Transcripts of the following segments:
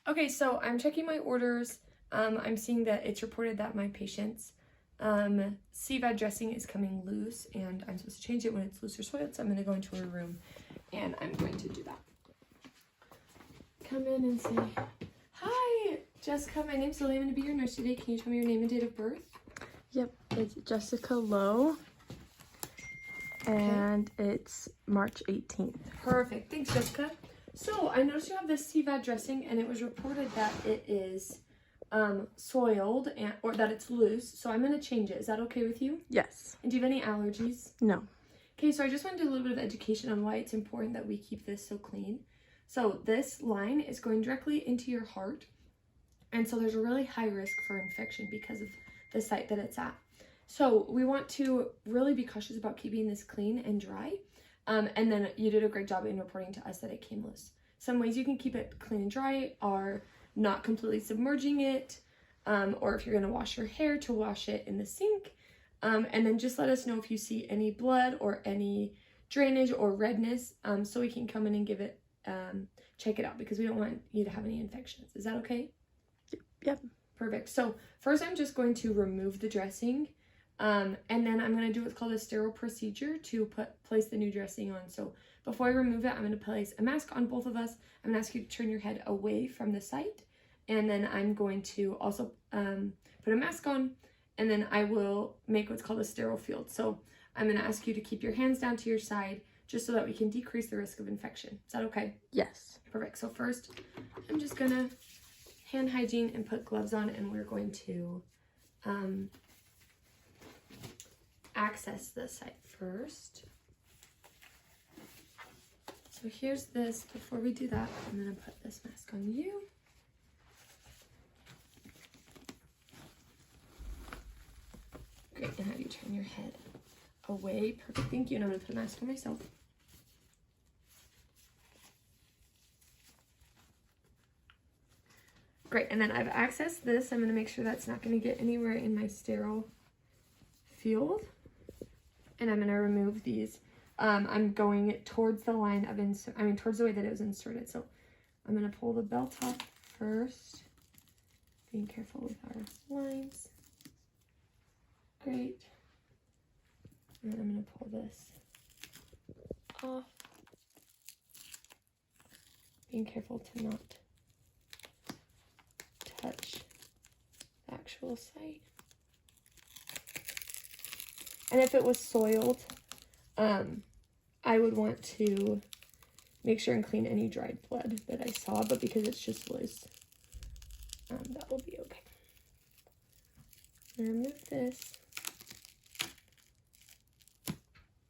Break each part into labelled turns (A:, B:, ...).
A: Okay, so I'm checking my orders. I'm seeing that it's reported that my patient's CVAD dressing is coming loose, and I'm supposed to change it when it's loose or soiled, so I'm going to go into her room, and I'm going to do that. Come in and say, "Hi, Jessica, my name's Lily. I'm going to be your nurse today. Can you tell me your name and date of birth?"
B: Yep, it's Jessica Lowe, and it's March 18th.
A: Perfect. Thanks, Jessica. So I noticed you have this CVAD dressing, and it was reported that it is soiled or that it's loose. So I'm going to change it. Is that okay with you?
B: Yes.
A: And do you have any allergies?
B: No.
A: Okay, so I just want to do a little bit of education on why it's important that we keep this so clean. So this line is going directly into your heart, and so there's a really high risk for infection because of the site that it's at. So we want to really be cautious about keeping this clean and dry. And then you did a great job in reporting to us that it came loose. Some ways you can keep it clean and dry are not completely submerging it, or if you're going to wash your hair, to wash it in the sink. And then just let us know if you see any blood or any drainage or redness, so we can come in and give it, check it out, because we don't want you to have any infections. Is that okay?
B: Yep.
A: Perfect. So first I'm just going to remove the dressing, and then I'm going to do what's called a sterile procedure to place the new dressing on. So before I remove it, I'm going to place a mask on both of us. I'm going to ask you to turn your head away from the site, and then I'm going to also put a mask on, and then I will make what's called a sterile field. So I'm going to ask you to keep your hands down to your side just so that we can decrease the risk of infection. Is that okay?
B: Yes.
A: Perfect. So first, I'm just going to hand hygiene and put gloves on, and we're going to access the site first. So here's this. Before we do that, I'm going to put this mask on you. Great, and have you turn your head away. Perfect, thank you. And I'm going to put a mask on myself. Great, and then I've accessed this. I'm going to make sure that's not going to get anywhere in my sterile field. And I'm going to remove these. I'm going towards the line of towards the way that it was inserted. So I'm going to pull the belt off first. Being careful with our lines. Great. And then I'm going to pull this off. Being careful to not touch the actual site. And if it was soiled, I would want to make sure and clean any dried blood that I saw, but because it's just loose, that will be okay. Remove this.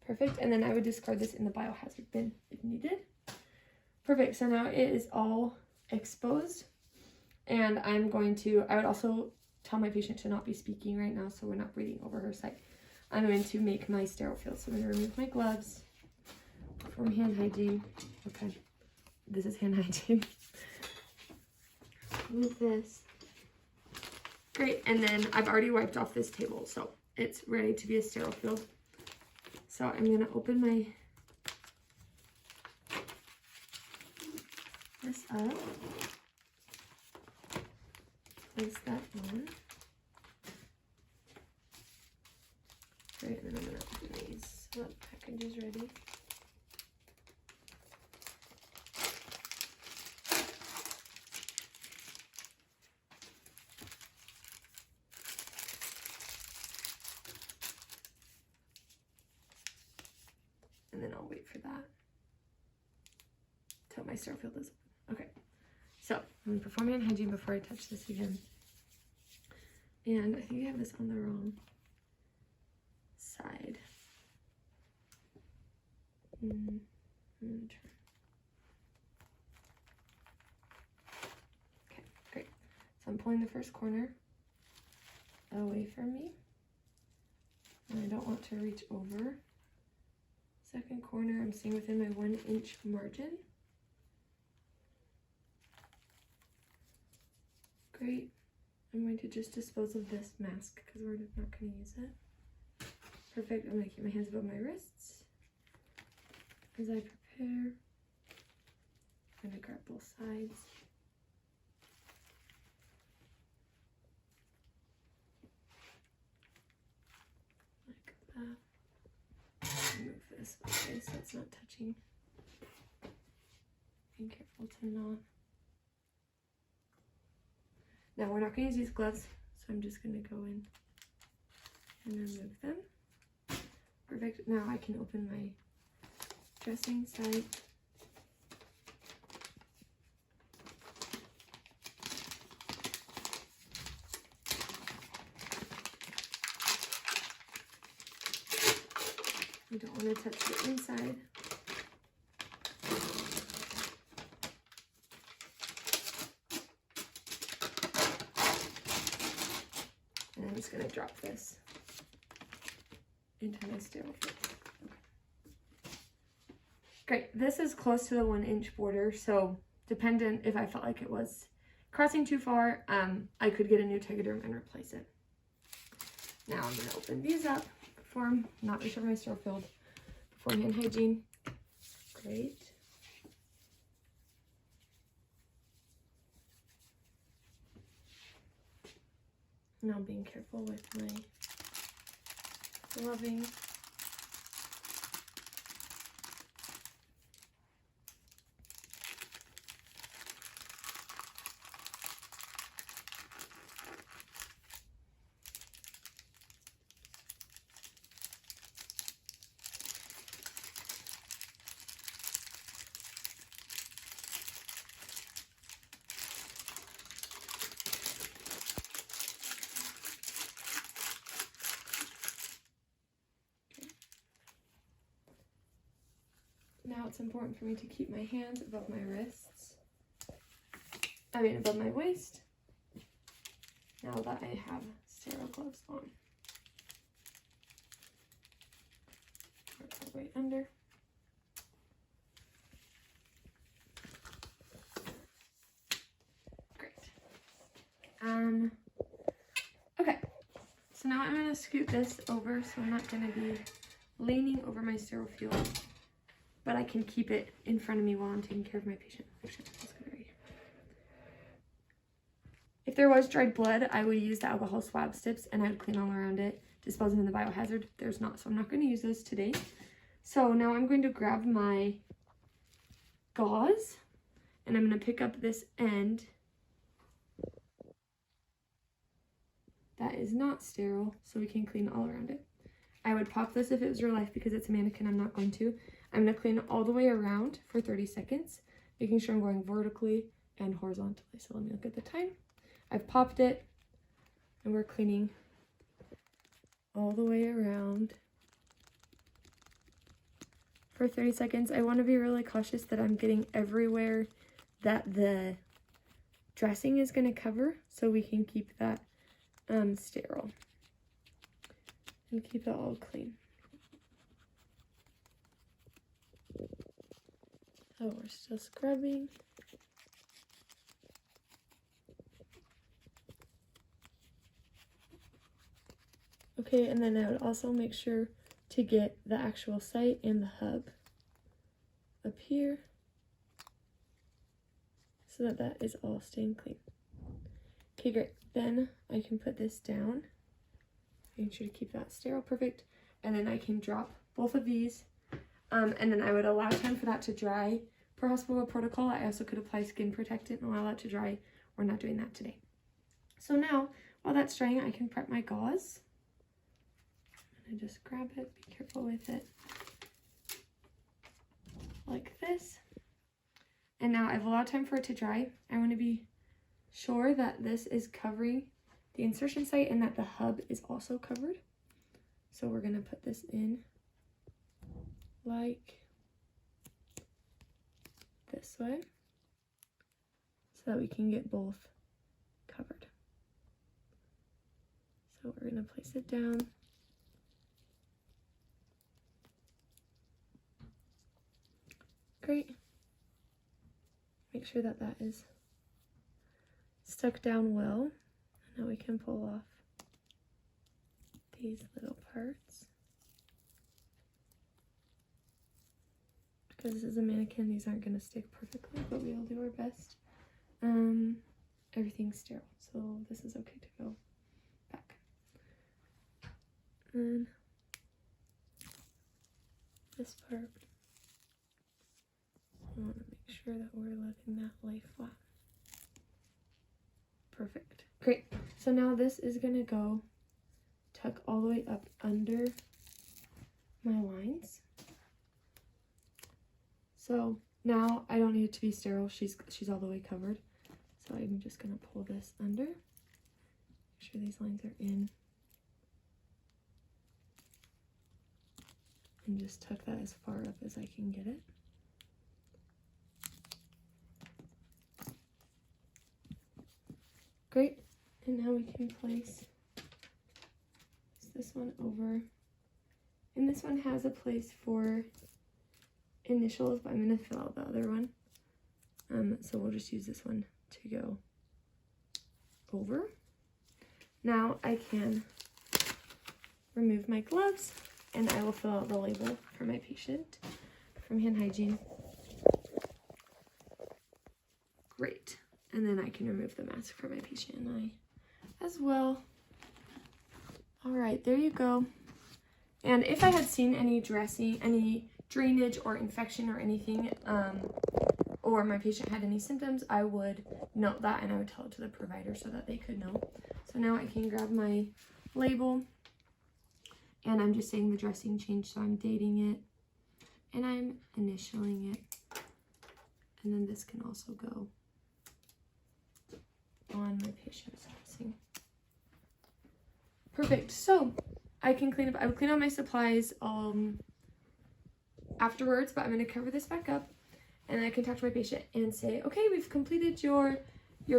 A: Perfect, and then I would discard this in the biohazard bin if needed. Perfect, so now it is all exposed, and I would also tell my patient to not be speaking right now so we're not breathing over her site. I'm going to make my sterile field, so I'm going to remove my gloves, perform hand hygiene. Okay, this is hand hygiene. Remove this. Great, and then I've already wiped off this table, so it's ready to be a sterile field. So I'm going to open this up, place that on. Great, and then I'm going to open these so that the package is ready. And then I'll wait for that till my sterile field is open. Okay, so I'm going to perform hand hygiene before I touch this again. And I think I have this on the wrong side. I'm going to try. Okay, great. So I'm pulling the first corner away from me. And I don't want to reach over. Second corner, I'm staying within my 1-inch margin. Great. I'm going to just dispose of this mask because we're not going to use it. Perfect. I'm going to keep my hands above my wrists as I prepare. I'm going to grab both sides. this way so it's not touching. Be careful to not. Now we're not going to use these gloves, so I'm just going to go in and remove them. Perfect. Now I can open my dressing site. You don't want to touch the inside. And I'm just going to drop this into my sterile field. Okay. Great. This is close to the 1-inch border, so dependent if I felt like it was crossing too far, I could get a new tegaderm and replace it. Now I'm going to open these up. Not reach over my sterile field, perform hand hygiene. Great. Now being careful with my gloving. Now it's important for me to keep my hands above my wrists. Above my waist. Now that I have sterile gloves on. Work my way under. Great. Okay. So now I'm going to scoot this over so I'm not going to be leaning over my sterile field, but I can keep it in front of me while I'm taking care of my patient. Actually, let's go right here. If there was dried blood, I would use the alcohol swab strips and I would clean all around it, disposing of the biohazard. There's not, so I'm not going to use those today. So now I'm going to grab my gauze and I'm going to pick up this end that is not sterile so we can clean all around it. I would pop this if it was real life because it's a mannequin. I'm not going to. I'm going to clean all the way around for 30 seconds, making sure I'm going vertically and horizontally. So let me look at the time. I've popped it and we're cleaning all the way around for 30 seconds. I want to be really cautious that I'm getting everywhere that the dressing is going to cover so we can keep that sterile and keep it all clean. Oh, we're still scrubbing. Okay, and then I would also make sure to get the actual site and the hub up here so that that is all staying clean. Okay, great. Then I can put this down. Making sure to keep that sterile, perfect. And then I can drop both of these. And then I would allow time for that to dry. Per hospital protocol, I also could apply skin protectant and allow that to dry. We're not doing that today. So now, while that's drying, I can prep my gauze. And I just grab it, be careful with it. Like this. And now I've allowed time for it to dry. I want to be sure that this is covering the insertion site and that the hub is also covered. So we're going to put this in like this way so that we can get both covered. So we're going to place it down. Great. Make sure that that is stuck down well. And now we can pull off these little parts. Because this is a mannequin, these aren't going to stick perfectly, but we will do our best. Everything's sterile, so this is okay to go back. And
B: this part. I want to make sure that we're letting that lay flat.
A: Perfect. Great. So now this is going to go tuck all the way up under my lines. So now I don't need it to be sterile. She's all the way covered. So I'm just going to pull this under. Make sure these lines are in. And just tuck that as far up as I can get it. Great. And now we can place this one over. And this one has a place for initials, but I'm going to fill out the other one. So we'll just use this one to go over. Now I can remove my gloves and I will fill out the label for my patient from hand hygiene. Great. And then I can remove the mask for my patient and I as well. All right, there you go. And if I had seen any dressing, any drainage or infection or anything, or my patient had any symptoms, I would note that and I would tell it to the provider so that they could know. So now I can grab my label and I'm just saying the dressing change, so I'm dating it and I'm initialing it. And then this can also go on my patient's dressing. Perfect. So I can clean up, I would clean out my supplies afterwards, but I'm going to cover this back up and I can talk to my patient and say, okay, we've completed your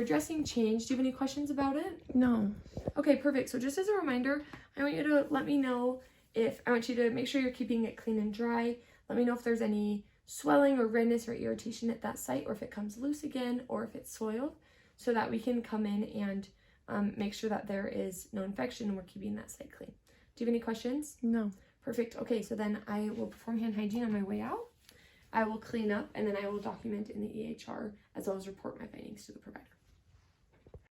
A: dressing change. Do you have any questions about it?
B: No.
A: Okay, perfect. So just as a reminder, I want you to let me know I want you to make sure you're keeping it clean and dry. Let me know if there's any swelling or redness or irritation at that site, or if it comes loose again, or if it's soiled, so that we can come in and make sure that there is no infection and we're keeping that site clean. Do you have any questions?
B: No.
A: Perfect. Okay, so then I will perform hand hygiene on my way out. I will clean up and then I will document in the EHR as well as report my findings to the provider.